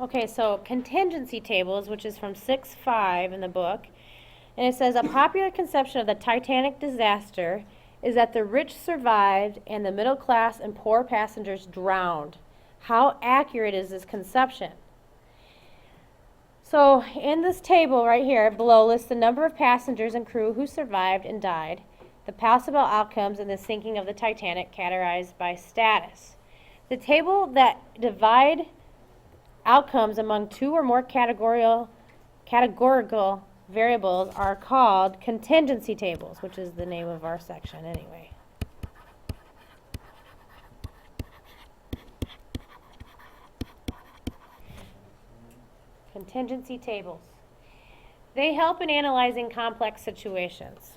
Okay, so contingency tables, which is from 6.5 in the book, and it says a popular conception of the Titanic disaster is that the rich survived and the middle class and poor passengers drowned. How accurate is this conception? So in this table right here below lists the number of passengers and crew who survived and died, the possible outcomes in the sinking of the Titanic categorized by status. The table that divide outcomes among two or more categorical variables are called contingency tables, which is the name of our section anyway. Contingency tables. They help in analyzing complex situations.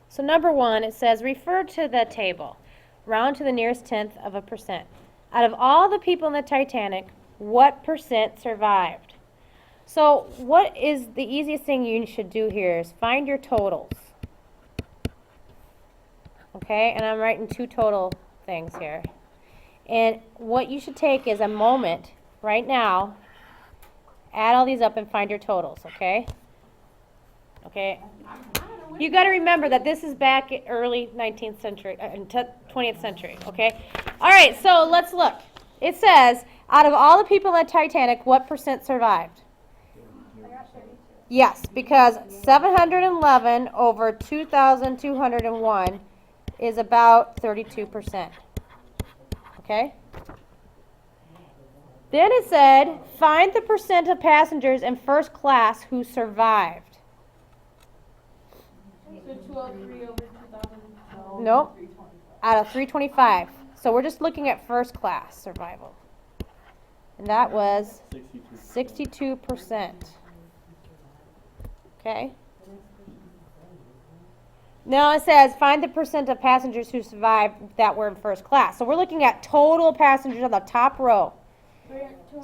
So number one, it says refer to the table. Round to the nearest tenth of a percent. Out of all the people in the Titanic, what percent survived? So what is the easiest thing you should do here is find your totals. Okay, and I'm writing two total things here. And what you should take is a moment right now, add all these up and find your totals, okay? Okay. You got to remember that this is back in early 19th century, 20th century, okay? All right, so let's look. It says, out of all the people in the Titanic, what percent survived? I got 32. Yes, because 711 over 2,201 is about 32%. Okay? Then it said, find the percent of passengers in first class who survived. So 203 over 2000. Nope. Out of 325. So we're just looking at first class survival. And that was 62%. Okay? Now it says, find the percent of passengers who survived that were in first class. So we're looking at total passengers on the top row.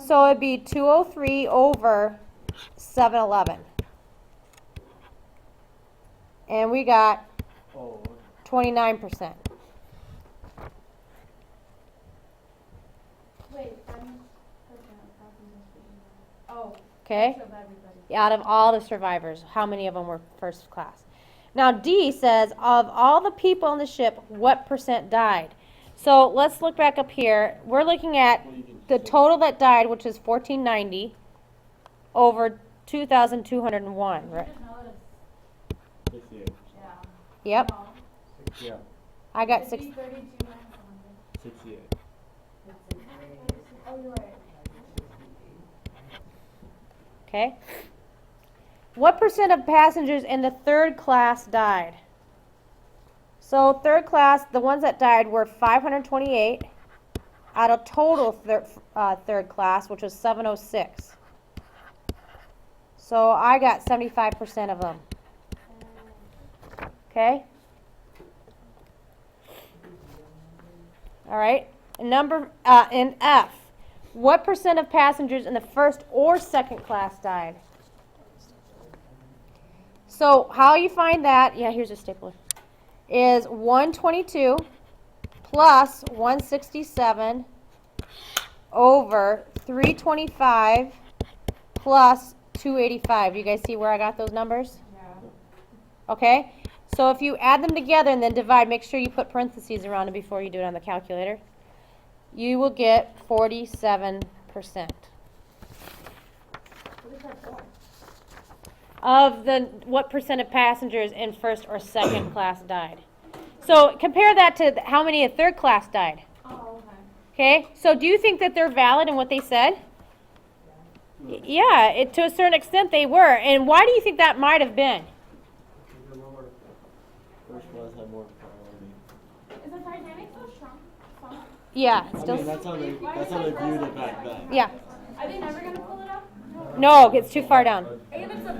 So it'd be 203 over 711. And we got 29%. Wait, oh. Okay? Of everybody. Out of all the survivors, how many of them were first class? Now D says, of all the people on the ship, what percent died? So let's look back up here. We're looking at the total that died, which is 1,490 over 2,201, right? 68. Yeah. Yep. Yeah. I got It'd 6. be 32 minus 100. 68. Oh, you're right. Okay. What percent of passengers in the third class died? So third class, the ones that died were 528 out of total third class, which was 706. So I got 75% of them. Okay? All right. Number in F, what percent of passengers in the first or second class died? So how you find that, yeah, here's a stapler, is 122 plus 167 over 325 plus 285. Do you guys see where I got those numbers? Yeah. Okay? So if you add them together and then divide, make sure you put parentheses around it before you do it on the calculator. You will get 47%. What is that for? Of the what percent of passengers in first or second class died. So compare that to how many in third class died. Oh, Okay, okay. so do you think that they're valid in what they said? Yeah, to a certain extent they were. And why do you think that might have been? First class had more priority. Is the Titanic so strong? Yeah, it's I still. mean, that's how they viewed it back then. Yeah. Are they never gonna pull it up? No, it's too far down. If it's a